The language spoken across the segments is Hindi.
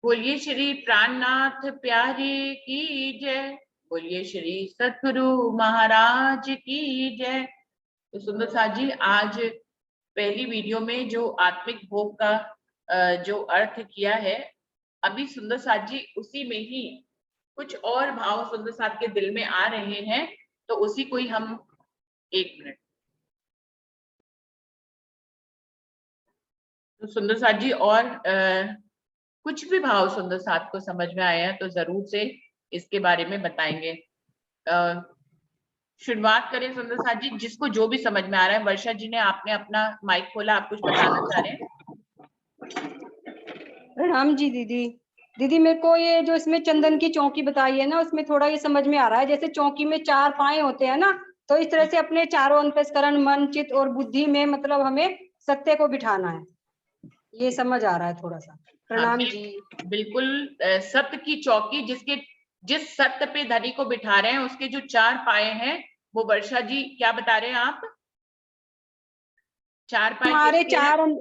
बोलिए श्री प्राणनाथ प्यारे की जय। बोलिए श्री सतगुरु महाराज की जय। तो सुंदर साथ जी, आज पहली वीडियो में जो आत्मिक भोग का जो अर्थ किया है, अभी सुंदर साथ जी उसी में ही कुछ और भाव सुंदर साथ के दिल में आ रहे हैं, तो उसी को ही हम एक मिनट। तो सुंदर साथ जी और कुछ भी भाव सुंदर साथ को समझ में आया है तो जरूर से इसके बारे में बताएंगे। शुरुआत करें सुंदर साथ जी, जिसको जो भी समझ में आ रहा है। वर्षा जी ने आपने अपना माइक खोला, आप कुछ बताना चाह रहे हैं? प्रणाम जी दीदी। दीदी मेरे को ये जो इसमें चंदन की चौकी बताई है ना, उसमें थोड़ा ये समझ में आ रहा है, जैसे चौकी में 4 पाए होते हैं ना, तो इस तरह से अपने चारों अंतस्करण मन चित्त और बुद्धि में मतलब हमें सत्य को बिठाना है, ये समझ आ रहा है थोड़ा सा। प्रणाम जी। बिल्कुल सत्य की चौकी, जिस सत्य पे धनी को बिठा रहे हैं, उसके जो 4 पाए हैं, वो वर्षा जी क्या बता रहे हैं आप? 4 पाए हमारे किसके हैं?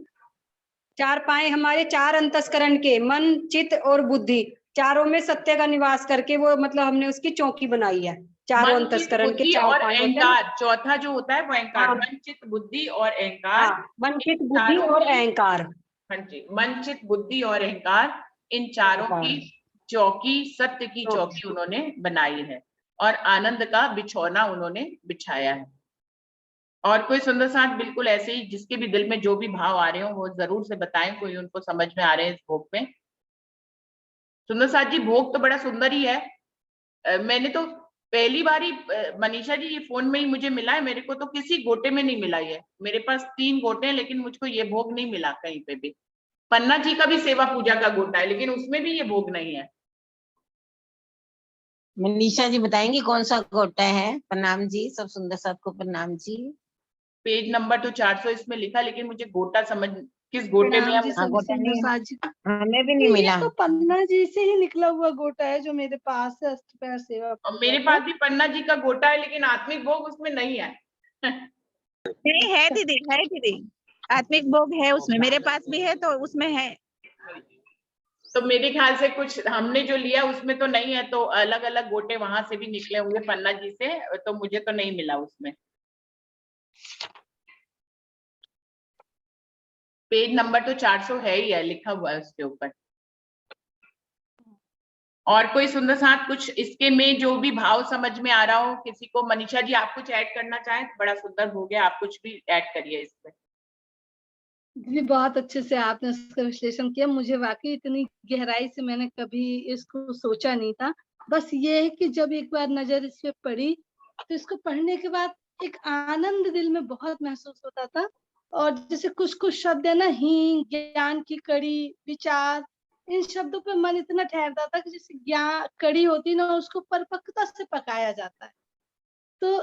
4 पाए हमारे 4 अंतस्करण के, मन चित्त और बुद्धि, चारों में सत्य का निवास करके वो मतलब हमने उसकी चौकी बनाई है। चारों मन चित्त अंतस्करण के बुद्धि 4 और पाए होते हैं ना। अहंकार, चौथा जो होता है वो अहंकार। हाँ मन चित्त बुद्धि और अहंकार, हाँ, मन इन चित्त बुद्धि चारों और की, अहंकार। हाँ जी, मन चित्त बुद्धि और अहंकार, इन चारों की चौकी, सत्य की चौकी उन्होंने बनाई है और आनंद का बिछौना उन्होंने बिछाया है। और कोई सुंदर साथ बिल्कुल ऐसे ही जिसके भी दिल में जो भी भाव आ रहे हो वो जरूर से बताएं, कोई उनको समझ में आ रहे हैं इस भोग में। सुंदर साथ जी, भोग तो बड़ा सुंदर ही है। मैंने तो पहली बार ही मनीषा जी, ये फोन में ही मुझे मिला है, मेरे को तो किसी गोटे में नहीं मिला। ये मेरे पास 3 गोटे हैं, लेकिन मुझको ये भोग नहीं मिला कहीं पे भी। पन्ना जी का भी सेवा पूजा का गोटा है, लेकिन उसमें भी ये भोग नहीं है। मनीषा जी बताएंगे कौन सा गोटा है? प्रणाम जी, सब सुंदर साथ को प्रणाम जी। पेज नंबर तो 400 इसमें लिखा, लेकिन मुझे गोटा समझ, किस गोटे में जी, हम? गोटा नहीं, साजी हमें भी नहीं ये मिला। तो पन्ना जी से ही निकला हुआ गोटा है जो मेरे पास है, अष्टपैर सेवा और पूजा मेरे का। पास भी पन्ना जी का गोटा है, लेकिन आत्मिक भोग उसमें नहीं है। नहीं है दीदी, है दीदी, आत्मिक भोग है उसमें, मेरे पास भी है, तो उसमें है। तो मेरे ख्याल से कुछ हमने जो लिया उसमें तो नहीं है, तो अलग अलग गोटे वहां से भी निकले हुए पन्ना जी से, तो मुझे तो नहीं मिला उसमें। पेज नंबर तो 400 है ही है, लिखा हुआ है उसके ऊपर। और कोई सुंदर साथ कुछ इसके में जो भी भाव समझ में आ रहा हो किसी को? मनीषा जी, आप कुछ ऐड करना चाहें? बड़ा सुंदर भोग है, आप कुछ भी ऐड करिए इसमें। दीदी बहुत अच्छे से आपने इसका विश्लेषण किया, मुझे वाकई इतनी गहराई से मैंने कभी इसको सोचा नहीं था। बस ये है कि जब एक बार नजर इस पे पड़ी तो इसको पढ़ने के बाद एक आनंद दिल में बहुत महसूस होता था। और जैसे कुछ कुछ शब्द है ना, हीन, ज्ञान की कड़ी, विचार, इन शब्दों पे मन इतना ठहरता था कि जैसे ज्ञान कड़ी होती ना, उसको परिपक्वता से पकाया जाता है। तो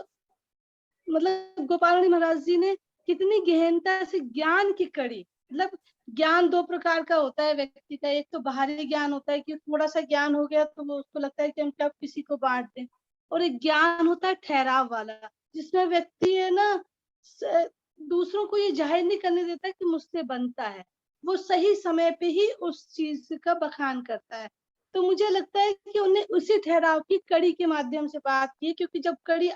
मतलब गोपाल महाराज जी ने कितनी गहनता से ज्ञान की कड़ी, मतलब ज्ञान 2 प्रकार का होता है व्यक्ति का। एक तो बाहरी ज्ञान होता है कि थोड़ा सा ज्ञान हो गया तो वो उसको लगता है कि हम कब किसी को बांट दें, और एक ज्ञान होता है ठहराव वाला, जिसमें व्यक्ति है ना दूसरों को ये जाहिर नहीं करने देता कि मुझसे बनता है, वो सही समय पे ही उस चीज का बखान करता है। तो मुझे लगता है कि उन्हें उसी ठहराव की कड़ी के माध्यम से बात की, क्योंकि जब कड़ी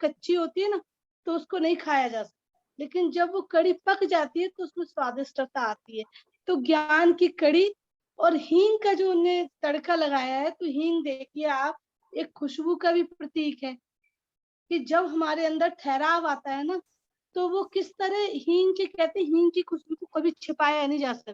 कच्ची होती है ना तो उसको नहीं खाया जा सकता, लेकिन जब वो कड़ी पक जाती है तो उसमें स्वादिष्टता आती है। तो ज्ञान की कड़ी और हींग का जो उन्हें तड़का लगाया है, तो हींग देखिए आप, एक खुशबू का भी प्रतीक है कि जब हमारे अंदर ठहराव आता है ना, तो वो किस तरह हींग की, कहते हैं हींग की खुशबू को कभी छिपाया नहीं जा सकता।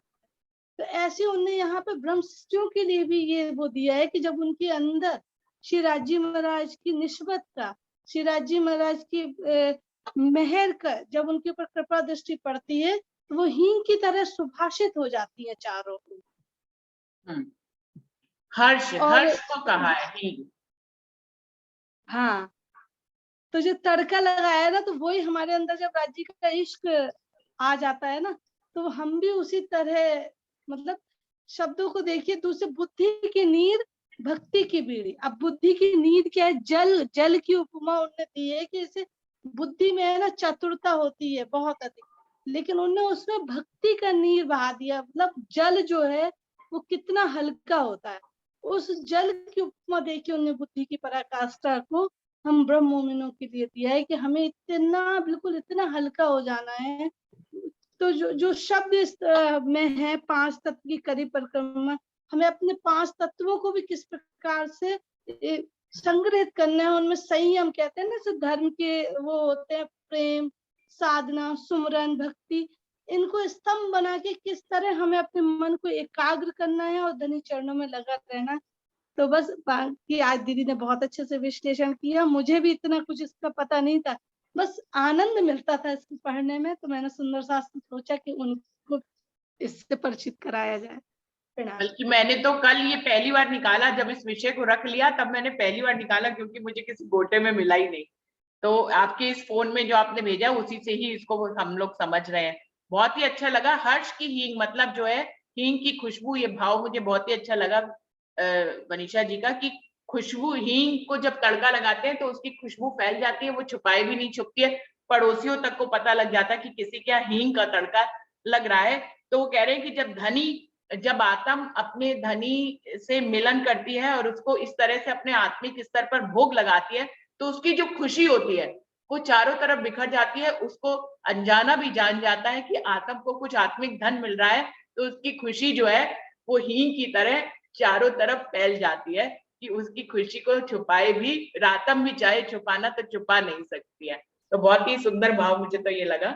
तो ऐसे उन्होंने यहाँ पे ब्रह्म शिष्यों के लिए भी ये वो दिया है कि जब उनके अंदर श्री राजी महाराज की निस्बत का, श्री राजी महाराज की मेहर का जब उनके ऊपर कृपा दृष्टि पड़ती है, तो वो हींग की तरह सुभाषित हो जाती है चारों। हर्ष, और हर्ष को कहा है हींग। हाँ, तो जो तड़का लगाया ना, तो वही हमारे अंदर जब राज्य का इश्क आ जाता है ना, तो हम भी उसी तरह मतलब शब्दों को देखिए, दूसरे बुद्धि की नीर, भक्ति की बीड़ी। अब बुद्धि की नीर क्या है? जल, जल की उपमा उन्होंने दी है कि जैसे बुद्धि में है ना चतुरता होती है बहुत अधिक, लेकिन उन्होंने उसमें भक्ति का नीर बहा दिया। मतलब जल जो है वो कितना हल्का होता है। उस जल की उपमा देके उन्होंने बुद्धि की पराकाष्ठा को हम ब्रह्म मोमिनों के लिए दिया है कि हमें इतना बिल्कुल इतना हल्का हो जाना है। तो जो शब्द इस में है 5 तत्व की करी परिक्रमा, हमें अपने 5 तत्वों को भी किस प्रकार से संग्रहित करना है, उनमें संयम कहते हैं ना, जो धर्म के वो होते हैं, प्रेम, साधना, सुमरन, भक्ति, इनको स्तंभ बना के किस तरह हमें अपने मन को एकाग्र करना है और धनी चरणों में लगा रहना है। तो बस बाकी आज दीदी ने बहुत अच्छे से विश्लेषण किया, मुझे भी इतना कुछ इसका पता नहीं था, बस आनंद मिलता था इसको पढ़ने में, तो मैंने सुंदर शास्त्र सोचा कि उनको इससे परिचित कराया जाए। प्रणाम। बल्कि मैंने तो कल ये पहली बार निकाला, जब इस विषय को रख लिया तब मैंने पहली बार निकाला, क्योंकि मुझे किसी गोटे में मिला ही नहीं। तो आपके इस फोन में जो आपने भेजा उसी से ही इसको हम लोग समझ रहे हैं। बहुत ही अच्छा लगा। हर्ष की हींग मतलब जो है हींग की खुशबू, ये भाव मुझे बहुत ही अच्छा लगा मनीषा जी का, कि खुशबू, हींग को जब तड़का लगाते हैं तो उसकी खुशबू फैल जाती है, वो छुपाई भी नहीं छुपती है, पड़ोसियों तक को पता लग जाता है कि किसी क्या हींग का तड़का लग रहा है। तो वो कह रहे हैं कि जब आत्म अपने धनी से मिलन करती है और उसको इस तरह से अपने आत्मिक स्तर पर भोग लगाती है, तो उसकी जो खुशी होती है वो चारों तरफ बिखर जाती है। उसको अनजाना भी जान जाता है कि आत्म को कुछ आत्मिक धन मिल रहा है, तो उसकी खुशी जो है वो हींग की तरह चारों तरफ फैल जाती है, कि उसकी खुशी को छुपाए भी, रातम भी चाहे छुपाना तो छुपा नहीं सकती है। तो बहुत ही सुंदर भाव मुझे तो ये लगा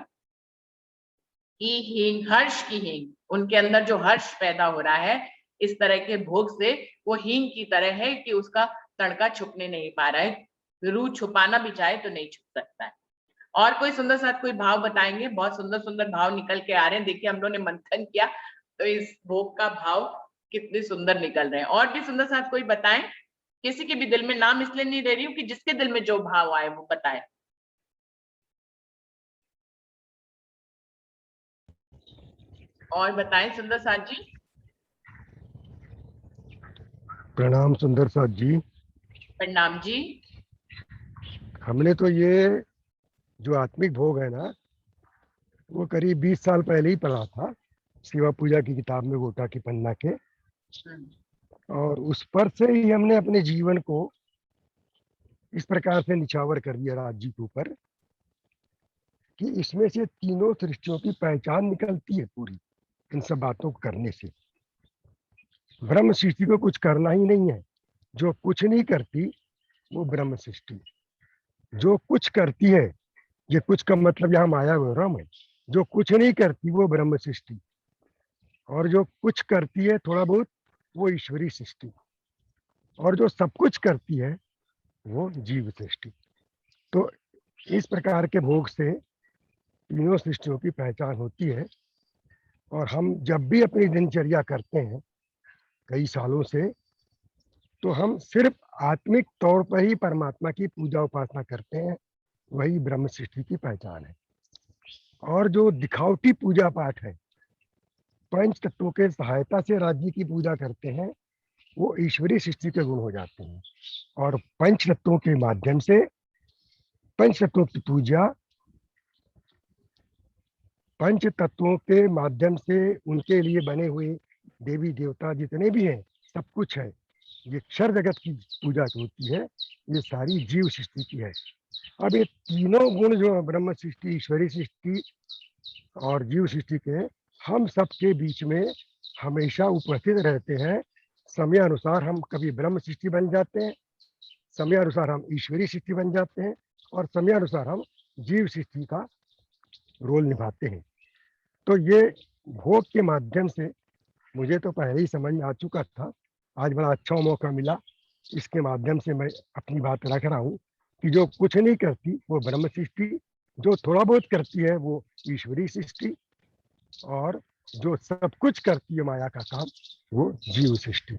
कि हींग, हर्ष की हींग, उनके अंदर जो हर्ष पैदा हो रहा है इस तरह के भोग से, वो हींग की तरह है कि उसका तड़का छुपने नहीं पा रहा है, रूह छुपाना भी चाहे तो नहीं छुप सकता है। और कोई सुंदर सा कोई भाव बताएंगे? बहुत सुंदर सुंदर भाव निकल के आ रहे हैं। देखिए हम लोगों ने मंथन किया तो इस भोग का भाव कितने सुंदर निकल रहे हैं। और भी सुंदर सा कोई बताएं, किसी के भी दिल में, नाम इसलिए नहीं दे रही हूँ कि जिसके दिल में जो भाव आए वो बताए। और बताएं सुंदर साथ जी। प्रणाम सुंदर साथ जी। प्रणाम जी। हमने तो ये जो आत्मिक भोग है ना, वो करीब 20 साल पहले ही पढ़ा था, शिवा पूजा की किताब में, गोटा की पन्ना के, और उस पर से ही हमने अपने जीवन को इस प्रकार से निछावर कर दिया राज्य के ऊपर कि इसमें से तीनों सृष्टियों की पहचान निकलती है पूरी, इन सब बातों को करने से। ब्रह्म सृष्टि को कुछ करना ही नहीं है, जो कुछ नहीं करती वो ब्रह्म सृष्टि। जो कुछ करती है, ये कुछ का मतलब यहाँ माया ब्रह्म है, जो कुछ नहीं करती वो ब्रह्म सृष्टि, और जो कुछ करती है थोड़ा बहुत वो ईश्वरी सृष्टि, और जो सब कुछ करती है वो जीव सृष्टि। तो इस प्रकार के भोग से तीनों सृष्टियों की पहचान होती है। और हम जब भी अपनी दिनचर्या करते हैं कई सालों से, तो हम सिर्फ आत्मिक तौर पर ही परमात्मा की पूजा उपासना करते हैं, वही ब्रह्म सृष्टि की पहचान है। और जो दिखावटी पूजा पाठ है, पंच तत्वों के सहायता से राज्य की पूजा करते हैं, वो ईश्वरीय सृष्टि के गुण हो जाते हैं। और पंच तत्वों के माध्यम से, पंच तत्वों की पूजा, पंच तत्वों के माध्यम से उनके लिए बने हुए देवी देवता जितने भी हैं, सब कुछ है, ये क्षर जगत की पूजा होती है, ये सारी जीव सृष्टि की है। अब ये तीनों गुण जो ब्रह्म सृष्टि, ईश्वरी सृष्टि और जीव सृष्टि के, हम सबके बीच में हमेशा उपस्थित रहते हैं। समय अनुसार हम कभी ब्रह्म सृष्टि बन जाते हैं, समय अनुसार हम ईश्वरी सृष्टि बन जाते हैं, और समय अनुसार हम जीव सृष्टि का रोल निभाते हैं। तो ये भोग के माध्यम से मुझे तो पहले ही समझ में आ चुका था, आज बड़ा अच्छा मौका मिला, इसके माध्यम से मैं अपनी बात रख रहा हूँ कि जो कुछ नहीं करती वो ब्रह्म सृष्टि, जो थोड़ा बहुत करती है वो ईश्वरी सृष्टि, और जो सब कुछ करती है माया का काम वो जीव सृष्टि।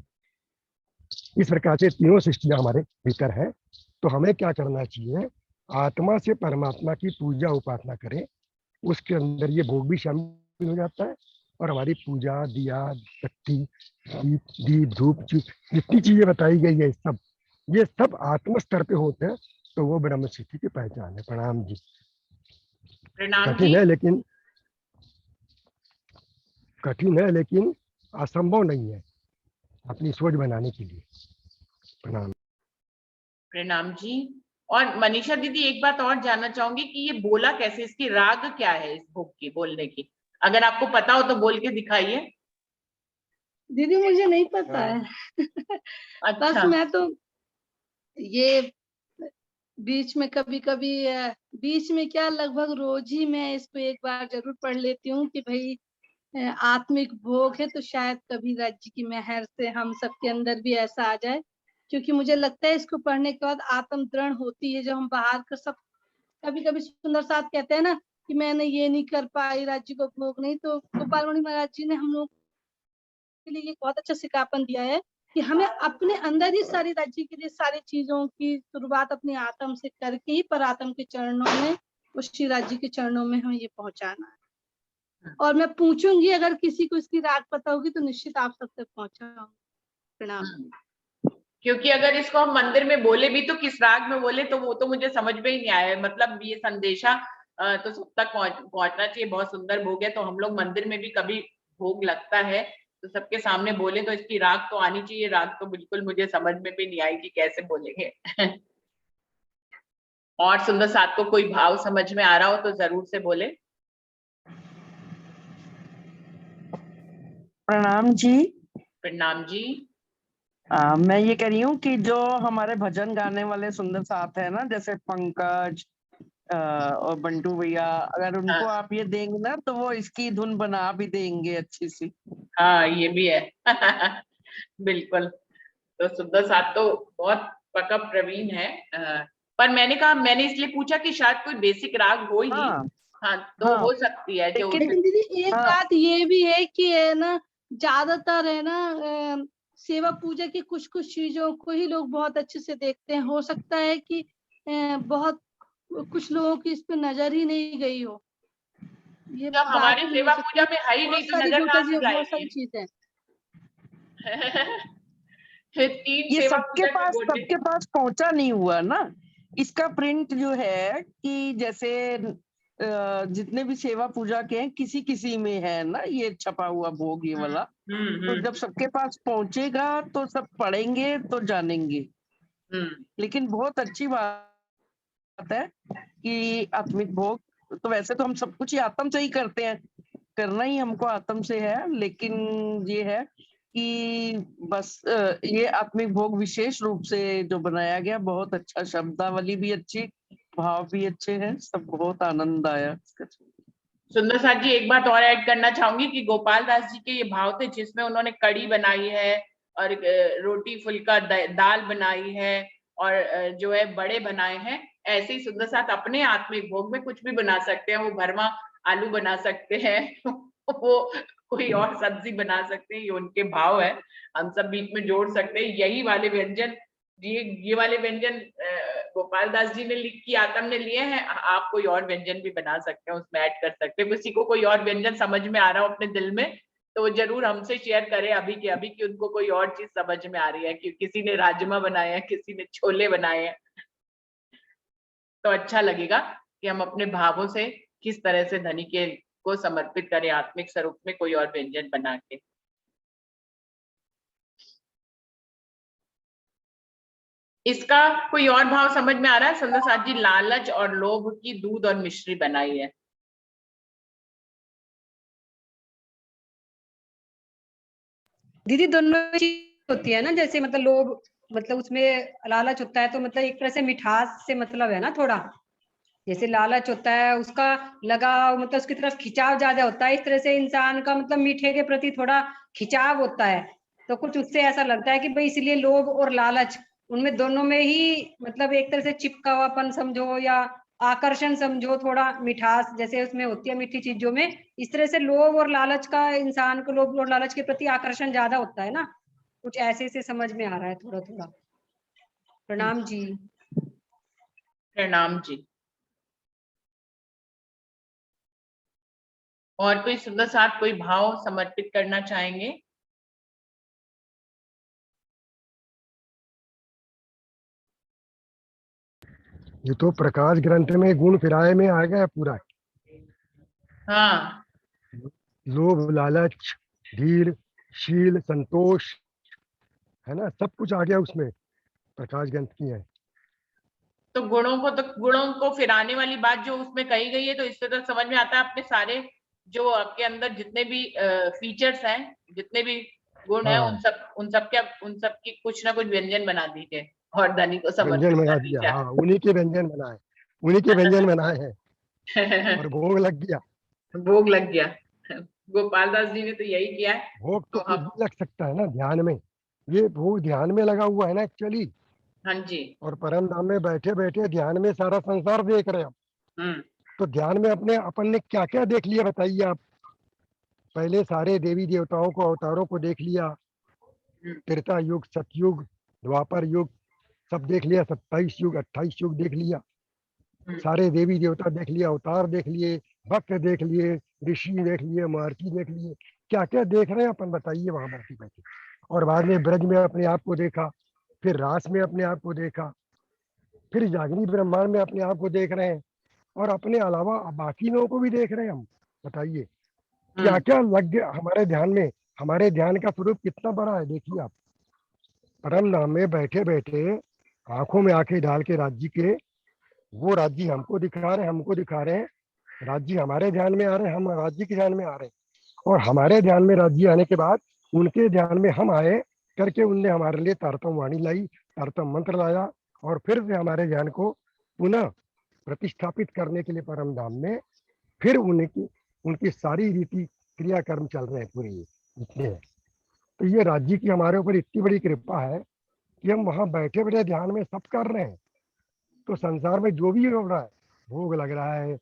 इस प्रकार से तीनों सृष्टियां हमारे भीतर है। तो हमें क्या करना चाहिए? आत्मा से परमात्मा की पूजा उपासना करें, उसके अंदर ये भोग भी शामिल हो जाता है, और हमारी पूजा, दिया, बत्ती, दीप, धूप, जितनी चीजें बताई गई है, ये सब आत्म स्तर पे होते हैं, तो वो ब्रह्म सृष्टि की पहचान है। प्रणाम जी। प्रणाम जी। कठिन है लेकिन असंभव नहीं है अपनी सोच बनाने के लिए। प्रणाम। प्रणाम जी। और मनीषा दीदी, एक बात और जानना चाहूंगी कि ये बोला कैसे, इसकी राग क्या है इस भोग की बोलने की? अगर आपको पता हो तो बोल के दिखाइए। दीदी मुझे नहीं पता है। बस अच्छा। मैं तो ये बीच में कभी कभी बीच में क्या लगभग रोज ही मैं इसको एक बार जरूर पढ़ लेती हूँ कि भाई आत्मिक भोग है, तो शायद कभी राज्य की मेहर से हम सबके अंदर भी ऐसा आ जाए। क्योंकि मुझे लगता है इसको पढ़ने के बाद आत्म दृढ़ होती है, जब हम बाहर कर सब कभी कभी सुंदर साथ कहते हैं ना कि मैंने ये नहीं कर पाई, राज्य को भोग नहीं, तो गोपाल मणि महाराज जी ने हम लोग के लिए एक बहुत अच्छा सिखापन दिया है कि हमें अपने अंदर ही सारी राज्य के लिए सारी चीजों की शुरुआत अपने आत्म से करके ही पर आत्म के चरणों में, उस श्री राज्य के चरणों में हमें ये पहुंचाना है। और मैं पूछूंगी अगर किसी को इसकी राग पता होगी तो निश्चित आप सब तक पहुंचाऊंगी। प्रणाम। क्योंकि अगर इसको हम मंदिर में बोले भी तो किस राग में बोले, तो वो तो मुझे समझ में ही नहीं आया। मतलब ये संदेशा तो सब तक पहुंचना चाहिए। बहुत सुंदर भोग है, तो हम लोग मंदिर में भी कभी भोग लगता है तो सबके सामने बोले तो इसकी राग तो आनी चाहिए। राग तो बिल्कुल मुझे समझ में भी नहीं आई कि कैसे बोलेंगे। और सुंदर साथ को कोई भाव समझ में आ रहा हो तो जरूर से बोले। प्रणाम जी। प्रणाम जी। मैं ये कह रही हूँ कि जो हमारे भजन गाने वाले सुंदर साथ है ना, जैसे पंकज और बंटू भैया, अगर उनको हाँ आप ये देंगे ना तो वो इसकी धुन बना भी देंगे अच्छी सी। हाँ, ये भी है। बिल्कुल। तो सुंदर साथ तो बहुत पक्का प्रवीण है। पर मैंने कहा, मैंने इसलिए पूछा कि शायद कोई बेसिक राग हो ही। हाँ हाँ, तो हाँ, हो सकती है जो लेकिन लेकिन दीदी एक हाँ बात ये भी है कि है ना, ज्यादातर है ना सेवा पूजा की कुछ कुछ चीजों को ही लोग बहुत अच्छे से देखते हैं। हो सकता है कि बहुत कुछ लोगों की इस पे नजर ही नहीं गई हो, ये जब बात हमारी भी हो सेवा सकती पूजा है। में है ही नहीं बहुत तो सारी नजर गोटा कहाँ जी से बहुत सारी जाएगी? चीजें। तीन ये सेवा सबके पूजा के पास गोटे। सबके पास पहुंचा नहीं हुआ ना। इसका प्रिंट जो है कि जैसे जितने भी सेवा पूजा के हैं किसी किसी में है ना ये छपा हुआ भोग ये वाला। तो जब हम्म। सबके पास पहुंचेगा तो सब पढ़ेंगे तो जानेंगे। हम्म। लेकिन बहुत अच्छी बात है कि आत्मिक भोग, तो वैसे तो हम सब कुछ ही आत्म से ही करते हैं, करना ही हमको आत्म से है। लेकिन ये है कि बस ये आत्मिक भोग विशेष रूप से जो बनाया गया, बहुत अच्छा, शब्दावली भी अच्छी, भाव भी अच्छे हैं, सब बहुत आनंद आया। सुंदर साथ जी, एक बात और ऐड करना चाहूंगी कि गोपाल दास जी के ये भाव थे जिसमें उन्होंने कड़ी बनाई है और रोटी फुल्का दाल बनाई है और जो है बड़े बनाए हैं। ऐसे ही सुंदर साथ अपने आत्मिक भोग में कुछ भी बना सकते हैं। वो भरमा आलू बना सकते हैं। वो कोई और सब्जी बना सकते हैं। ये उनके भाव है, हम सब बीच में जोड़ सकते हैं। यही वाले व्यंजन, ये वाले व्यंजन गोपाल दास जी ने लिख की आत्म ने लिए हैं। आप कोई और व्यंजन भी बना सकते हैं, उसमें ऐड कर सकते हैं। किसी को कोई और व्यंजन समझ में आ रहा हो अपने दिल में तो वो जरूर हमसे शेयर करे अभी के अभी कि उनको कोई और चीज समझ में आ रही है। कि किसी ने राजमा बनाए हैं, किसी ने छोले बनाए हैं, तो अच्छा लगेगा कि हम अपने भावों से किस तरह से धनी के को समर्पित करें आत्मिक स्वरूप में कोई और व्यंजन बना के। इसका कोई और भाव समझ में आ रहा है? सुंदर साथ जी, लालच और लोभ की दूध और मिश्री बनाई है। दीदी दोनों चीज होती है ना, जैसे मतलब लोग, मतलब उसमें लालच होता है तो मतलब एक तरह से मिठास से मतलब है ना थोड़ा। जैसे लालच होता है उसका लगाव, मतलब उसकी तरफ खिंचाव ज्यादा होता है। इस तरह से इंसान का मतलब मीठे के प्रति थोड़ा खिंचाव होता है। तो कुछ उससे ऐसा लगता है कि भाई इसलिए लोभ और लालच, उनमें दोनों में ही मतलब एक तरह से चिपका हुआपन समझो या आकर्षण समझो, थोड़ा मिठास जैसे उसमें होती है मीठी चीजों में। इस तरह से लोभ और लालच का, इंसान को लोभ और लालच के प्रति आकर्षण ज्यादा होता है ना। कुछ ऐसे से समझ में आ रहा है थोड़ा थोड़ा। प्रणाम जी। प्रणाम जी। और कोई सुंदर साथ कोई भाव समर्पित करना चाहेंगे? ये तो प्रकाश ग्रंथ में गुण फिराए में आ गया पूरा। हाँ। लोभ लालच धीर शील, संतोष, है ना, सब कुछ आ गया उसमें, प्रकाश ग्रंथ की है। तो गुणों को फिराने वाली बात जो उसमें कही गई है, तो इससे तो समझ में आता है अपने सारे जो आपके अंदर जितने भी फीचर्स हैं, जितने भी गुण हैं, हाँ, उन सब की कुछ ना कुछ व्यंजन बना दीजिए और धनी को व्यंजन समर्पित बना कर दिया, दीजिए। हाँ, उन्हीं के व्यंजन बनाए, उन्हीं के व्यंजन बनाए हैं और भोग लग गया। भोग लग गया। गोपाल दास जी ने तो यही किया है। भोग तो तो कुछ हम, भी लग सकता है ना ध्यान में, ये भोग ध्यान में लगा हुआ है ना एक्चुअली। हाँ जी। और परम धाम में बैठे बैठे ध्यान में सारा संसार देख रहे हैं हम। हम्म। तो ध्यान में अपने अपन ने क्या क्या देख लिया बताइए आप। पहले सारे देवी देवताओं को, अवतारों को देख लिया, हम्म। त्रेता युग, सतयुग, द्वापर युग, सब देख लिया, 27 युग, 28 युग देख लिया, हम्म। सारे देवी देवता देख लिया, अवतार देख लिए, भक्त देख लिए, ऋषि देख लिए, महर्षि देख लिए, क्या क्या देख रहे हैं अपन बताइए वहां बैठे बैठे। और बाद में ब्रज में अपने आप को देखा, फिर रास में अपने आप को देखा, फिर जागनी ब्रह्मांड में अपने आप को देख रहे हैं, और अपने अलावा बाकी लोगों को भी देख रहे हैं हम। बताइए क्या क्या लग गया हमारे ध्यान में। हमारे ध्यान का स्वरूप कितना बड़ा है देखिए आप। परम धाम में बैठे बैठे आंखों में आंखें डाल के राज्य के, वो राज्य हमको दिखा रहे हैं, हमको दिखा रहे हैं, राज्य हमारे ध्यान में आ रहे हैं, हम राज्य के ध्यान में आ रहे हैं, और हमारे ध्यान में राज्य आने के बाद उनके ध्यान में हम आए करके उनने हमारे लिए तारतम वाणी लाई, तारतम मंत्र लाया, और फिर से हमारे ध्यान को पुनः प्रतिष्ठापित करने के लिए परम धाम में फिर उनकी उनकी सारी रीति क्रियाकर्म चल रहे हैं पूरे जितने हैं। तो ये राज्य की हमारे ऊपर इतनी बड़ी कृपा है कि हम वहां बैठे बैठे ध्यान में सब कर रहे हैं। तो संसार में जो भी हो रहा है, भोग लग रहा है,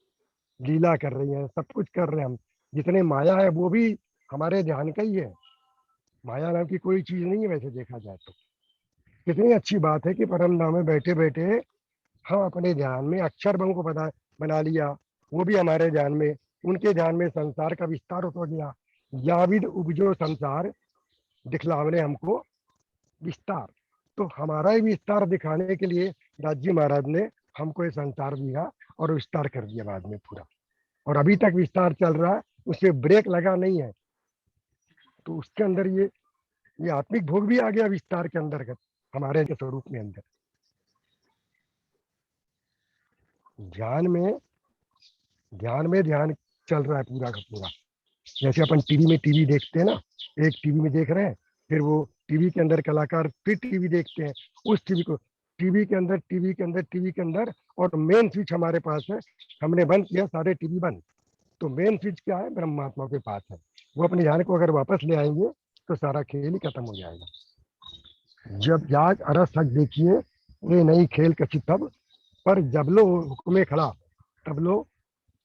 लीला कर रही है, सब कुछ कर रहे हैं हम, जितने माया है वो भी हमारे ध्यान का ही है। माया नाम की कोई चीज नहीं है वैसे देखा जाए तो। कितनी अच्छी बात है कि परम धाम में बैठे बैठे हम अपने ध्यान में अक्षर बम को बना लिया, वो भी हमारे ध्यान में, उनके ध्यान में संसार का विस्तार हो गया। याविद उपजो संसार दिखलावने हमको विस्तार। तो हमारा ही विस्तार दिखाने के लिए राज्य महाराज ने हमको ये संसार दिया और विस्तार कर दिया बाद में पूरा, और अभी तक विस्तार चल रहा है, उसे ब्रेक लगा नहीं है। तो उसके अंदर ये आत्मिक भोग भी आ गया विस्तार के अंतर्गत हमारे स्वरूप में अंदर। ध्यान में ध्यान चल रहा है पूरा का पूरा। जैसे अपन टीवी में टीवी देखते हैं ना, एक टीवी में देख रहे हैं, फिर वो टीवी के अंदर कलाकार फिर टीवी देखते हैं, उस टीवी को टीवी के अंदर टीवी के अंदर टीवी के अंदर, और मेन स्विच हमारे पास है, हमने बंद किया सारे टीवी बंद। तो मेन स्विच क्या है, ब्रह्मात्मा के पास है। वो अपने ध्यान को अगर वापस ले आएंगे तो सारा खेल ही खत्म हो जाएगा। जब जाग अरस हक देखिए, ये नहीं खेल कची तब, पर जब लो हुक्मे खड़ा तब लो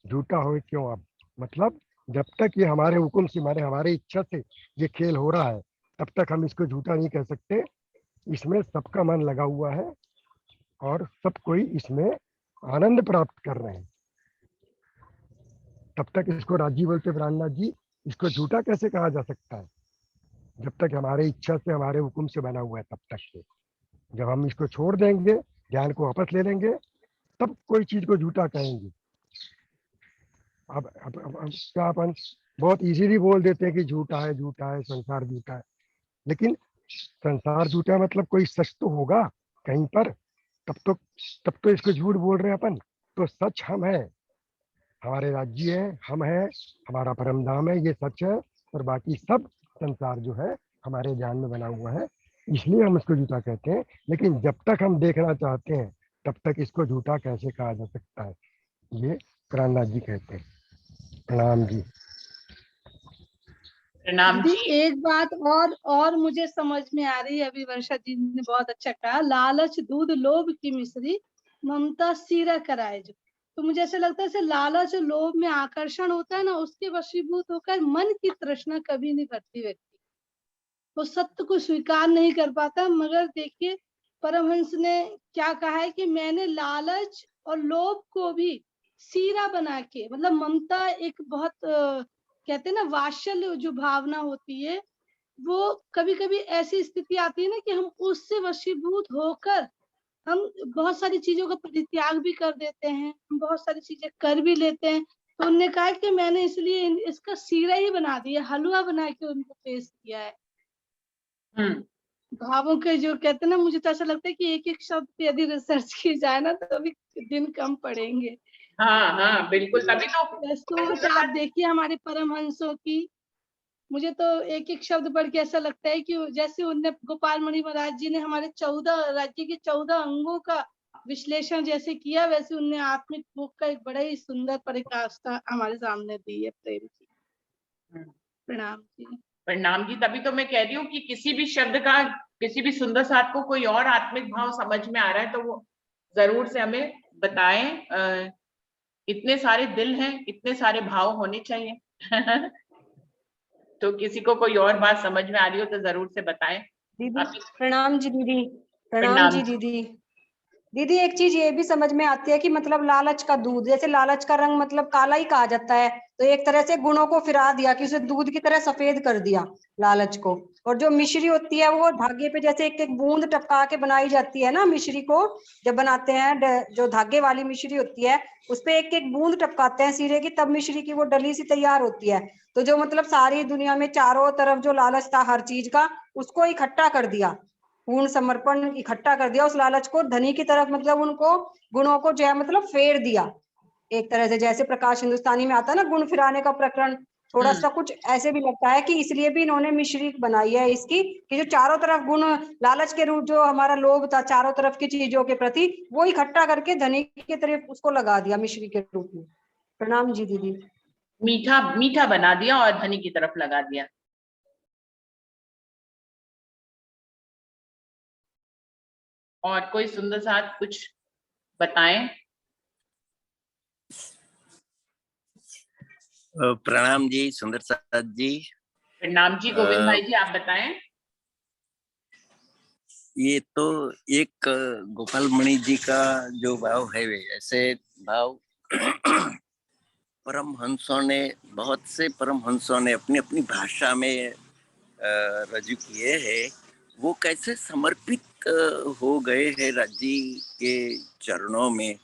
झूठा हो क्यों अब। मतलब जब तक ये हमारे हुक्म से, हमारे इच्छा से ये खेल हो रहा है, तब तक हम इसको झूठा नहीं कह सकते। इसमें सबका मन लगा हुआ है और सब कोई इसमें आनंद प्राप्त कर रहे हैं। तब तक इसको राजी बोलते प्राणनाथ जी, इसको झूठा कैसे कहा जा सकता है, जब तक हमारे इच्छा से, हमारे हुक्म से बना हुआ है तब तक से। जब हम इसको छोड़ देंगे, ध्यान को वापस ले लेंगे, तब कोई चीज को झूठा कहेंगे। अब क्या अपन बहुत इजीली बोल देते हैं कि झूठा है, झूठा है, संसार झूठा है। लेकिन संसार झूठा है मतलब कोई सच तो होगा कहीं पर, तब तो इसको झूठ बोल रहे हैं अपन। तो सच हम है, हमारे राज्य है, हम है, हमारा परम धाम है, ये सच है। और बाकी सब संसार जो है हमारे ध्यान में बना हुआ है, इसलिए हम इसको झूठा कहते हैं। लेकिन जब तक हम देखना चाहते हैं तब तक इसको झूठा कैसे कहा जा सकता है, ये प्राणनाथ जी कहते हैं। प्रणाम जी। प्रणाम दीदी जी। एक बात और मुझे समझ में आ रही है, अभी वर्षा जी ने बहुत अच्छा कहा, लालच दूध लोभ की मिश्री, ममता सीरा कराए जो। तो मुझे ऐसा लगता है जैसे लालच और लोभ में आकर्षण होता है ना, उसके वशीभूत होकर मन की तृष्णा कभी नहीं भरती व्यक्ति, वो सत्य को स्वीकार नहीं कर पाता। मगर देखिए परमहंस ने क्या कहा है कि मैंने लालच और लोभ को भी सीरा बना के, मतलब ममता एक बहुत कहते हैं ना वात्सल्य जो भावना होती है, वो कभी कभी ऐसी स्थिति आती है ना कि हम उससे वशीभूत होकर हम बहुत सारी चीजों का परित्याग भी कर देते हैं, हम बहुत सारी चीजें कर भी लेते हैं, तो उनने कहा कि मैंने इसलिए इसका सीरा ही बना दिया, हलवा बना के उनको पेश किया है। हम्म। भावों के जो कहते हैं ना, मुझे तो ऐसा लगता है कि एक एक शब्द पे यदि रिसर्च की जाए ना तो अभी दिन कम पड़ेंगे। हाँ हाँ बिल्कुल, तभी तो सोच आप देखिए हमारे परमहंसों की, मुझे तो एक एक शब्द पढ़ के ऐसा लगता है कि जैसे उनने गोपाल मणि महाराज जी ने हमारे 14 राज्य के 14 अंगों का विश्लेषण जैसे किया, वैसे उनने आत्मिक भोग का एक बड़ा ही सुंदर परिकाष्ठा हमारे सामने दी है। प्रेम जी, प्रणाम जी। प्रणाम जी। तभी तो मैं कह रही हूँ कि किसी भी शब्द का, किसी भी सुंदर साथ को कोई और आत्मिक भाव समझ में आ रहा है तो वो जरूर से हमें बताएं। इतने सारे दिल हैं, इतने सारे भाव होने चाहिए। तो किसी को कोई और बात समझ में आ रही हो तो जरूर से बताएं। दीदी आप प्रणाम जी दीदी। प्रणाम प्रणाम जी जी। दीदी। दीदी एक चीज ये भी समझ में आती है कि मतलब लालच का दूध, जैसे लालच का रंग मतलब काला ही कहा जाता है, तो एक तरह से गुणों को फिरा दिया कि उसे दूध की तरह सफेद कर दिया लालच को। और जो मिश्री होती है वो धागे पे जैसे एक एक बूंद टपका के बनाई जाती है ना, मिश्री को जब बनाते हैं, जो धागे वाली मिश्री होती है उस पे एक एक बूंद टपकाते हैं सीरे की, तब मिश्री की वो डली सी तैयार होती है। तो जो मतलब सारी दुनिया में चारों तरफ जो लालच था हर चीज का, उसको इकट्ठा कर दिया, पूर्ण समर्पण इकट्ठा कर दिया उस लालच को धनी की तरफ, मतलब उनको गुणों को जो है मतलब फेर दिया एक तरह से। जैसे प्रकाश हिंदुस्तानी में आता है ना गुण फिराने का प्रकरण, थोड़ा सा कुछ ऐसे भी लगता है कि इसलिए भी इन्होंने मिश्री बनाई है इसकी, कि जो चारों तरफ गुण, लालच के रूप जो हमारा लोभ था चारों तरफ की चीजों के प्रति, वो इकट्ठा करके धनी की तरफ उसको लगा दिया मिश्री के रूप में। प्रणाम जी दीदी। मीठा मीठा बना दिया और धनी की तरफ लगा दिया। और कोई सुंदर साथ कुछ बताएं। प्रणाम जी सुंदर साथ जी। प्रणाम जी गोविंद भाई जी, आप बताएं। ये तो एक गोपाल मणि जी का जो भाव है वे ऐसे भाव परमहंसों ने, बहुत से परमहंसों ने अपनी अपनी भाषा में रजू किए हैं। वो कैसे समर्पित हो गए हैं राज्य के चरणों में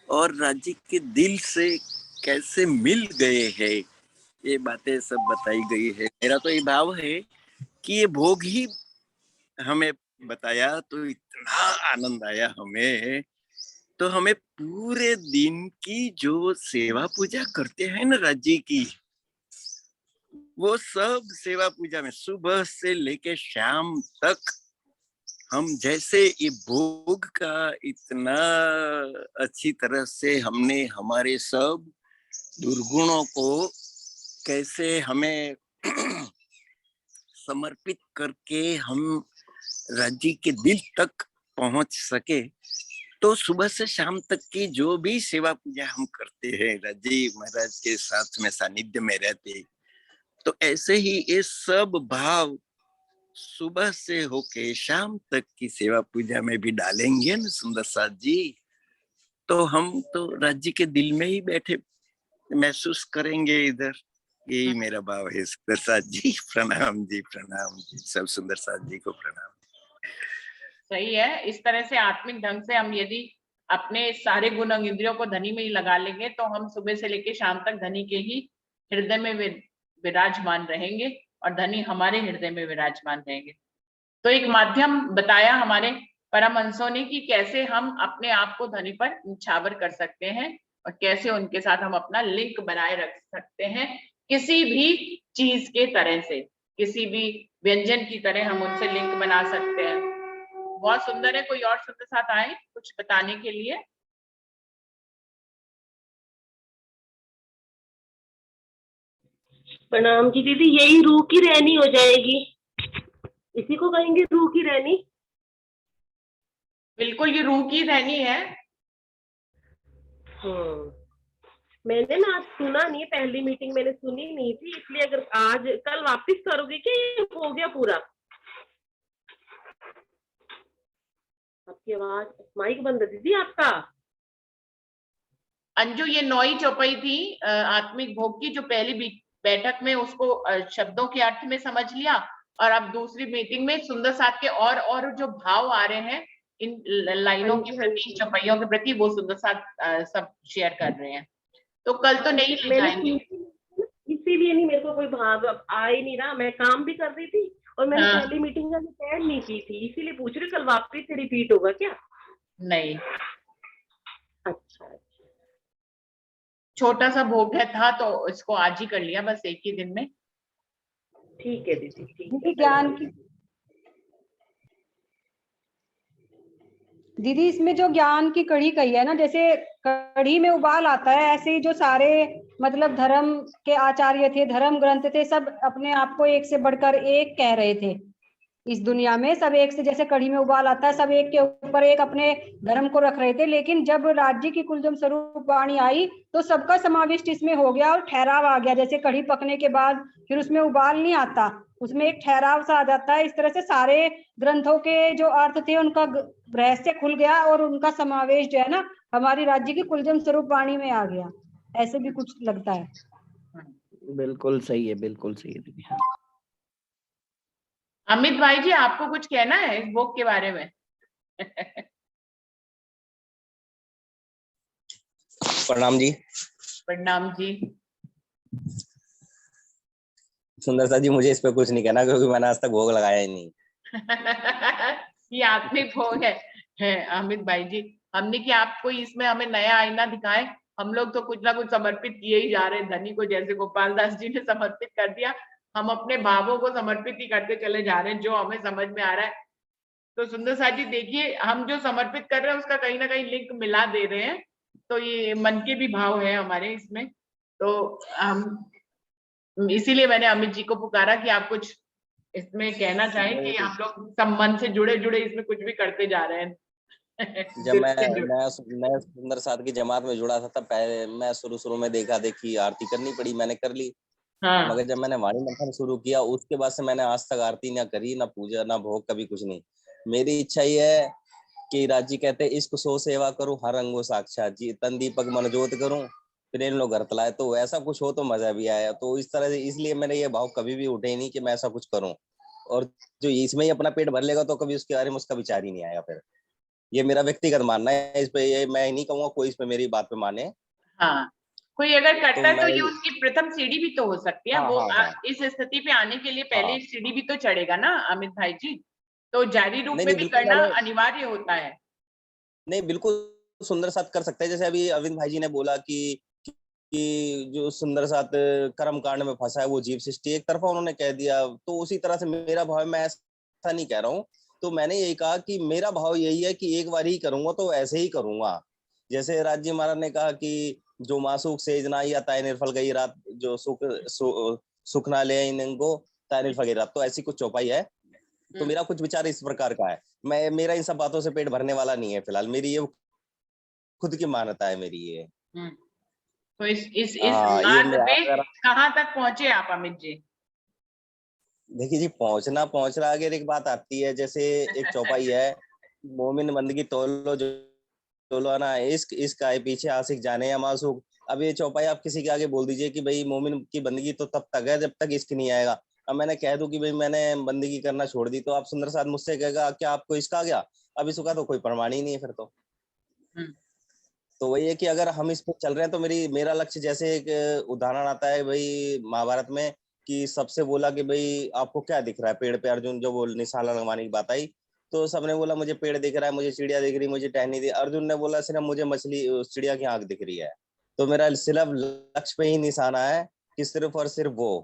और राज्य के दिल से कैसे मिल गए हैं, ये बातें सब बताई गई है। मेरा तो ये भाव है कि ये भोग ही हमें बताया तो इतना आनंद आया हमें। तो हमें पूरे दिन की जो सेवा पूजा करते हैं ना राज्य की, वो सब सेवा पूजा में सुबह से लेके शाम तक हम जैसे ये भोग का इतना अच्छी तरह से हमने हमारे सब दुर्गुणों को कैसे हमें समर्पित करके हम राज्य के दिल तक पहुंच सके। तो सुबह से शाम तक की जो भी सेवा पूजा हम करते हैं राज्य महाराज के साथ में सानिध्य में रहते, तो ऐसे ही ये सब भाव सुबह से होके शाम तक की सेवा पूजा में भी डालेंगे ना सुंदर साथ जी, तो हम तो राज्य के दिल में ही बैठे महसूस करेंगे इधर। यही मेरा भाव है सुंदर साथ जी। प्रणाम जी, प्रणाम जी, सब सुंदर साथ जी को प्रणाम। सही है, इस तरह से आत्मिक ढंग से हम यदि अपने सारे गुण इंद्रियों को धनी में ही लगा लेंगे तो हम सुबह से लेकर शाम तक धनी के ही हृदय में विराजमान रहेंगे और धनी हमारे हृदय में विराजमान रहेंगे। तो एक माध्यम बताया हमारे परमहंसों ने कि कैसे हम अपने आप को धनी पर न्यौछावर कर सकते हैं और कैसे उनके साथ हम अपना लिंक बनाए रख सकते हैं। किसी भी चीज के तरह से, किसी भी व्यंजन की तरह हम उनसे लिंक बना सकते हैं। बहुत सुंदर है। कोई और सुंदर साथ आए कुछ बताने के लिए? प्रणाम जी दीदी, यही रूह की रहनी हो जाएगी, इसी को कहेंगे रूह की रहनी। बिल्कुल, ये रूह की रहनी है। मैंने ना आज सुना नहीं, पहली मीटिंग मैंने सुनी नहीं थी, इसलिए अगर आज कल वापस करोगे क्या, ये हो गया पूरा? आपकी आवाज, माइक बंद है दीदी आपका। अंजू, ये 9वीं चौपाई थी आत्मिक भोग की, जो पहली बैठक में उसको शब्दों के अर्थ में समझ लिया और अब दूसरी मीटिंग में सुंदर साथ के और जो भाव आ रहे हैं इन लाइनों के प्रति, चौपाइयों के प्रति, वो सुंदर साथ सब शेयर कर रहे हैं। तो कल तो नहीं ले मैंने जाएंगे। इसीलिए नहीं, मेरे को कोई भाव अब आ ही नहीं रहा, मैं काम भी कर रही थी और मैंने हाँ। पहली मीटिंग का अटेंड नहीं की थी, इसीलिए पूछ रही कल वापस से रिपीट होगा क्या? नहीं, अच्छा, छोटा सा भोग है था तो इसको आज ही कर लिया बस एक ही दिन में। ठीक है दीदी, ठीक है। दीदी ज्ञान की, दीदी इसमें जो ज्ञान की कड़ी कही है ना, जैसे कड़ी में उबाल आता है, ऐसे ही जो सारे मतलब धर्म के आचार्य थे, धर्म ग्रंथ थे, सब अपने आप को एक से बढ़कर एक कह रहे थे। इस दुनिया में सब एक से, जैसे कड़ी में उबाल आता है, सब एक के ऊपर एक अपने धर्म को रख रहे थे। लेकिन जब राज्य की कुलजम स्वरूप वाणी आई तो सबका समाविष्ट इसमें हो गया और ठहराव आ गया। जैसे कड़ी पकने के बाद फिर उसमें उबाल नहीं आता, उसमें एक ठहराव सा आ जाता है। इस तरह से सारे ग्रंथों के जो अर्थ थे उनका रहस्य खुल गया और उनका समावेश जो है ना हमारी राज्य की कुलजम स्वरूप वाणी में आ गया। ऐसे भी कुछ लगता है। बिल्कुल सही है, बिल्कुल सही है दीदी। हाँ। अमित भाई जी, आपको कुछ कहना है इस बुक के बारे में? प्रणाम जी। प्रणाम जी। सुंदर जी, मुझे इस पे कुछ नहीं कहना क्योंकि मैंने आज तक भोग लगाया ही नहीं। ये आत्मिक भोग है अमित भाई जी। हमने कि आप कोई इसमें हमें नया आईना दिखाए, हम लोग तो कुछ ना कुछ समर्पित किए ही जा रहे हैं। धनी को जैसे गोपाल दास जी ने समर्पित कर दिया, हम अपने भावों को समर्पित ही करते चले जा रहे हैं जो हमें समझ में आ रहा है। तो सुंदर साथ जी देखिए, हम जो समर्पित कर रहे हैं उसका कहीं ना कहीं लिंक मिला दे रहे हैं। तो ये मन के भी भाव है हमारे इसमें। तो हम इसीलिए मैंने अमित जी को पुकारा कि आप कुछ इसमें कहना चाहें कि हम लोग सब मन से जुड़े जुड़े इसमें कुछ भी करते जा रहे हैं। जब दिल मैं से जुड़े। मैं सुंदर साथ की जमात में जुड़ा था तब पहले मैं शुरू में देखा देखी आरती करनी पड़ी, मैंने कर ली। हाँ। मगर जब मैंने वाणी मंथन शुरू किया उसके बाद से मैंने आज तक आरती ना करी, ना पूजा, ना भोग, कभी कुछ नहीं। मेरी इच्छा ये है कि राजी कहते इश्क सो सेवा करूं, हर अंगो साक्षात जी, तन दीपक मन जोत करूं, प्रेम लो घर तलाए। तो ऐसा कुछ हो तो मजा भी आया। तो इस तरह से इसलिए मेरे ये भाव कभी भी उठे ही नहीं कि मैं ऐसा कुछ करूं। और जो इसमें ही अपना पेट भर लेगा तो कभी उसके बारे में उसका विचार ही नहीं आएगा। फिर ये मेरा व्यक्तिगत मानना है इस पे, ये मैं नहीं कहूंगा कोई इस पे मेरी बात पे माने। हाँ, कोई अगर तो करता है तो मैं ये उसकी प्रथम सीढ़ी भी तो हो सकती है। हाँ वो हाँ हाँ इस स्थिति पे आने के लिए पहले हाँ। एक सीढ़ी भी तो चढ़ेगा ना अमित भाई जी। तो जारी रूप नहीं में नहीं भी बिल्कुल करना मैंने अनिवार्य होता है। नहीं बिल्कुल सुंदर साथ कर सकते हैं। जैसे अभी अरविंद भाई जी ने बोला कि जो सुंदर साथ कर्म कांड में फंसा है वो जीव सृष्टि, एक तरफा उन्होंने कह दिया। तो उसी तरह से मेरा भाव, मैं ऐसा नहीं कह रहा हूँ। तो मैंने यही कहा कि मेरा भाव यही है कि एक बार ही करूंगा तो ऐसे ही करूंगा। जैसे राज्य महाराज ने कहा कि जो मासूक सेज ना या ताय निर्फल गई रात, जो सुख ना ले इनको ताय निर्फल गई रात। तो ऐसी कुछ चौपाई है। तो मेरा कुछ विचार इस प्रकार का है। मेरा इन सब बातों से पेट भरने वाला नहीं है फिलहाल। मेरी ये खुद की मान्यता है मेरी ये। तो इस हाँ ये मार्ग पे कहाँ तक पहुंचे आप अमित जी? देखिए जी, पहुंच रहा आगे एक बात आती है। जैसे एक चौपाई है, मोमिन बंदगी तोलो जो तोलो ना, इश्क आए पीछे आशिक जाने या मासूक। अब ये चौपाई आप किसी के आगे बोल दीजिए कि भाई मोमिन की बंदगी तो तब तक है जब तक इश्क नहीं आएगा। अब मैंने कह दूं कि भाई मैंने बंदगी करना छोड़ दी तो आप सुंदर साथ मुझसे कहेगा क्या आपको इश्क आ गया? अब इसका तो कोई प्रमाण ही नहीं है फिर तो वही है कि अगर हम इस पे चल रहे हैं तो मेरा लक्ष्य, जैसे एक उदाहरण आता है भाई महाभारत में कि सबसे बोला कि भाई आपको क्या दिख रहा है पेड़ पे, अर्जुन जो बोल निशान लगवाने की बात आई तो सबने बोला मुझे पेड़ दिख रहा है, मुझे चिड़िया दिख रही है, मुझे टहनी दिख। अर्जुन ने बोला सिर्फ मुझे मछली चिड़िया की आंख दिख रही है। तो मेरा सिर्फ लक्ष्य पे ही निशाना है कि सिर्फ और सिर्फ वो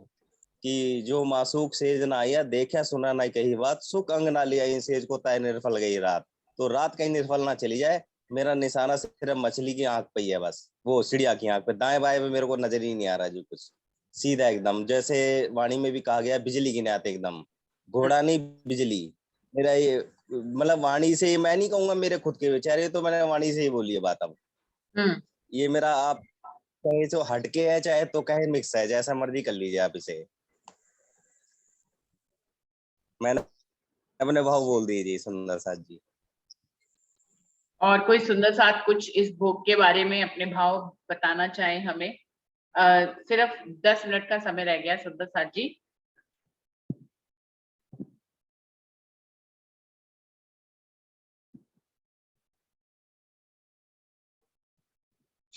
कि जो मासूक सेज ना आया देखा सुना ना कही बात, सुख अंग ना लिया इन सेज को ताय निर्फल गई रात। तो रात कहीं निर्फल ना चली जाए। मेरा निशाना सिर्फ मछली की आंख पे ही है, बस वो चिड़िया की आंख पे। दाएं बाएं पे मेरे को नजर ही नहीं आ रहा जो कुछ, सीधा एकदम। जैसे वाणी में भी कहा गया बिजली की नाते एकदम, घोड़ा नहीं बिजली। मेरा ये मतलब वाणी से, मैं नहीं कहूंगा मेरे खुद के विचार, ये तो मैंने वाणी से ही बोली है बात। अब ये मेरा, आप कहे तो हटके है चाहे तो कहे मिक्स है, जैसा मर्जी कर लीजिए आप इसे। मैंने अपने भाव बोल दिए जी सुंदर साथ जी। और कोई सुंदर साथ कुछ इस भोग के बारे में अपने भाव बताना चाहे हमें? सिर्फ 10 मिनट का समय रह गया सुंदर साथ जी।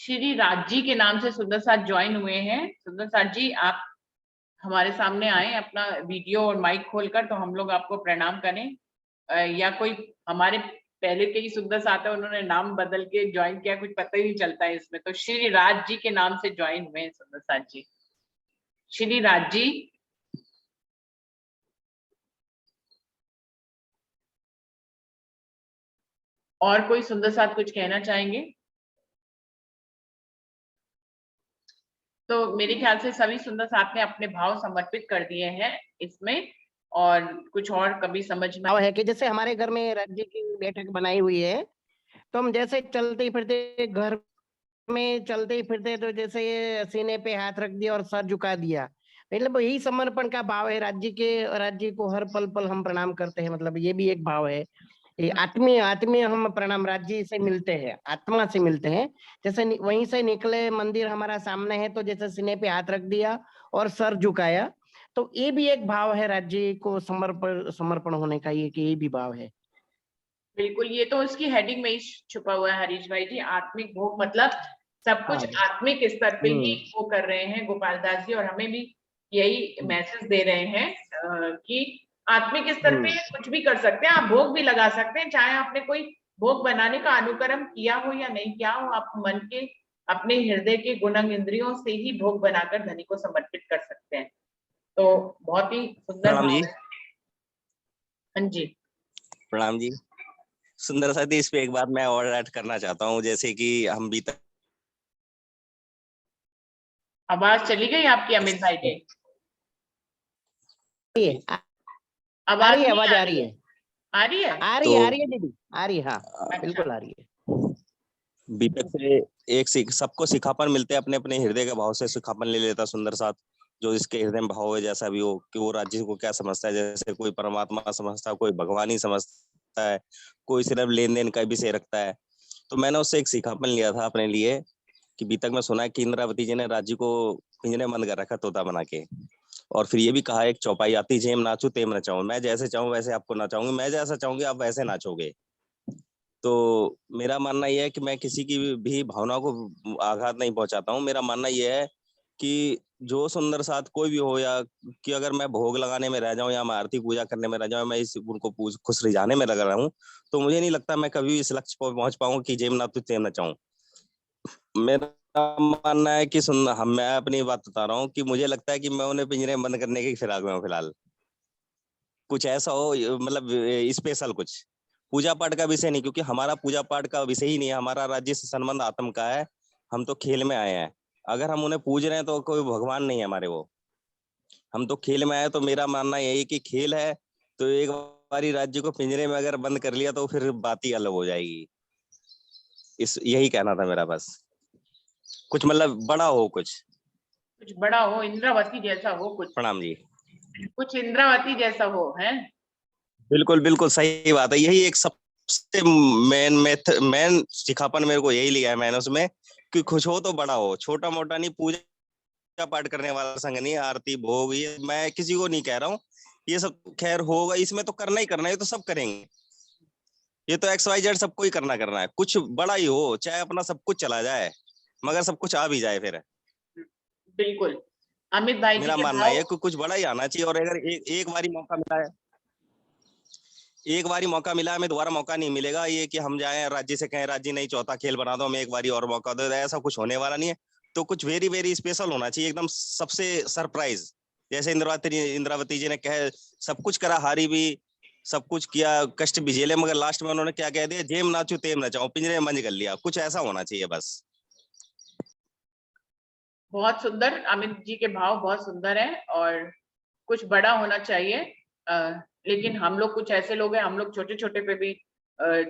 श्री राज जी के नाम से सुंदर साथ ज्वाइन हुए हैं। सुंदर साथ जी, आप हमारे सामने आए अपना वीडियो और माइक खोलकर, तो हम लोग आपको प्रणाम करें। या कोई हमारे पहले के ही सुंदर साथ है, उन्होंने नाम बदल के ज्वाइन किया, कुछ पता ही नहीं चलता है इसमें। तो श्री राज जी के नाम से ज्वाइन हुए हैं सुंदर साथ जी। श्री राज जी, और कोई सुंदर साथ कुछ कहना चाहेंगे? तो मेरे ख्याल से सभी सुंदर साथ ने अपने भाव समर्पित कर दिए हैं इसमें, और कुछ और कभी समझ में है कि जैसे हमारे घर में राज्य की बैठक बनाई हुई है, तो हम जैसे चलते फिरते घर में चलते फिरते, तो जैसे ये सीने पे हाथ रख दिया और सर झुका दिया, मतलब यही समर्पण का भाव है। राज्य को हर पल पल हम प्रणाम करते हैं, मतलब ये भी एक भाव है। ये आत्मीय हम प्रणाम राज्य से मिलते हैं, आत्मा से मिलते हैं। जैसे वहीं से निकले, मंदिर हमारा सामने है, तो जैसे सीने पे हाथ रख दिया और सर झुकाया, तो ये भी एक भाव है राज्य को समर्पण होने का, ये भी भाव है। बिल्कुल, ये तो उसकी हेडिंग में ही छुपा हुआ है हरीश भाई जी। आत्मिक भोग मतलब सब कुछ आत्मिक स्तर पे ही वो कर रहे हैं गोपाल दास जी, और हमें भी यही मैसेज दे रहे हैं कि आत्मिक स्तर पे कुछ भी कर सकते हैं, आप भोग भी लगा सकते हैं, चाहे आपने कोई भोग बनाने का अनुकर्म किया हो या नहीं किया हो, आप मन के अपने हृदय के गुणंग इंद्रियों से ही भोग बनाकर धनी को समर्पित कर सकते हैं। तो बहुत ही सुंदर। प्रणाम जी। हाँ जी, प्रणाम जी। सुंदर साथ जी, इस पे एक बात मैं और ऐड करना चाहता हूँ, जैसे कि हम भी आवाज चली गई आपकी अमित भाई की? आवाज आ रही है? आ रही है दीदी, आ रही है। हाँ, बिल्कुल आ रही है। बीतक से एक सबको सिखापन मिलते हैं, अपने अपने हृदय के भाव से सिखापन ले लेता सुंदर साथ, जो इसके हृदय में भाव है जैसा भी हो, कि वो राज्य को क्या समझता है। जैसे कोई परमात्मा समझता है, कोई भगवान ही समझता है, कोई सिर्फ लेन देन का विषय रखता है। तो मैंने उससे एक सिखापन लिया था अपने लिए, कि बीतक में सुना है कि इंद्रावती जी ने राज्य को पिंजरे बंद कर रखा तोता बना के, और फिर ये भी कहा एक चौपाई आती, जेम नाचू तेम नचाऊं, मैं जैसे चाहूं वैसे आपको नचाऊंगी, मैं जैसा चाहूंगी आप वैसे नाचोगे। तो मेरा मानना यह है कि मैं किसी की भी भावना को आघात नहीं पहुंचाता हूँ। मेरा मानना यह है कि जो सुंदर साथ कोई भी हो, या कि अगर मैं भोग लगाने में रह जाऊं या मैं आरती पूजा करने में रह जाऊं, मैं इस उनको खुश रिझाने में लगा रहा हूं, तो मुझे नहीं लगता मैं कभी इस लक्ष्य पर पहुंच पाऊंगा कि जेम ना तू तेम नचाऊं। मेरा मानना है कि मैं अपनी बात बता रहा हूँ कि मुझे लगता है कि मैं उन्हें पिंजरे में बंद करने की फिराक में हूँ फिलहाल। कुछ ऐसा हो, मतलब स्पेशल कुछ पूजा पाठ का विषय नहीं, क्योंकि हमारा पूजा पाठ का विषय ही नहीं है, हमारा राज्य से संबंध आत्म का है। हम तो खेल में आए हैं, अगर हम उन्हें पूज रहे हैं तो कोई भगवान नहीं है हमारे, वो हम तो खेल में आए। तो मेरा मानना यही कि खेल है, तो एक बारी राज्य को पिंजरे में अगर बंद कर लिया तो फिर बात ही अलग हो जाएगी। यही कहना था मेरा, बस कुछ मतलब बड़ा हो, कुछ बड़ा हो, इंद्रावती जैसा हो कुछ। प्रणाम जी। कुछ इंद्रावती जैसा हो, है? बिल्कुल बिल्कुल सही बात है। यही एक सबसे मेन सिखापन मेरे को यही लिया है मैंने उसमें, कि खुश हो तो बड़ा हो, छोटा मोटा नहीं। पूजा पाठ करने वाला संग नहीं, आरती भोग ये मैं किसी को नहीं कह रहा हूँ, ये सब खैर होगा, इसमें तो करना ही करना है, ये तो सब करेंगे, ये तो XYZ सबको ही करना है। कुछ बड़ा ही हो, चाहे अपना सब कुछ चला जाए, मगर सब कुछ आ भी जाए फिर। बिल्कुल अमित भाई मेरा मानना है कि कुछ बड़ा ही आना चाहिए। और अगर एक बारी मौका मिला है, एक बारी मौका मिला है, हमें दोबारा मौका नहीं मिलेगा। ये कि हम जाएं राज्य से कहें राज्य नहीं चौथा खेल बना दो, हमें एक बारी और मौका दो, ऐसा कुछ होने वाला नहीं है। तो कुछ वेरी वेरी स्पेशल होना चाहिए, एकदम सबसे सरप्राइज। जैसे इंद्रावती जी ने कहे सब कुछ करा, हारी भी, सब कुछ किया, कष्ट भी झेले, मगर लास्ट में उन्होंने क्या कह दिया, जेम नाचू तेम नचाऊं, पिंजरे में बंद कर लिया। कुछ ऐसा होना चाहिए बस। बहुत सुंदर, अमित जी के भाव बहुत सुंदर है, और कुछ बड़ा होना चाहिए। लेकिन हम लोग कुछ ऐसे लोग हैं, हम लोग छोटे छोटे पे भी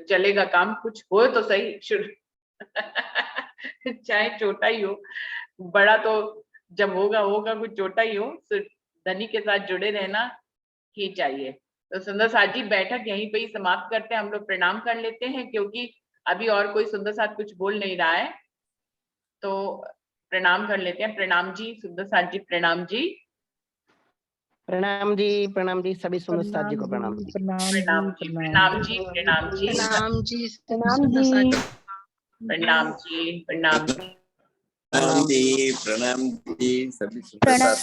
चलेगा काम, कुछ हो तो सही चाहे छोटा ही हो, बड़ा तो जब होगा होगा, कुछ छोटा ही हो, सिर्फ धनी के साथ जुड़े रहना ही चाहिए। तो सुंदर साथ जी, बैठक यहीं पे ही समाप्त करते हैं, हम लोग प्रणाम कर लेते हैं, क्योंकि अभी और कोई सुंदर साथ कुछ बोल नहीं रहा है, तो प्रणाम कर लेते हैं। प्रणाम जी सुंदर साथ जी, प्रणाम जी। प्रणाम जी, सभी सुंदर साथ जी को प्रणाम जी। प्रणाम जी, प्रणाम जी, प्रणाम जी, प्रणाम जी, प्रणाम जी। प्रणाम जी, प्रणाम जी। प्रणाम जी, प्रणाम जी, सभी प्रणाम। सुप्रभात।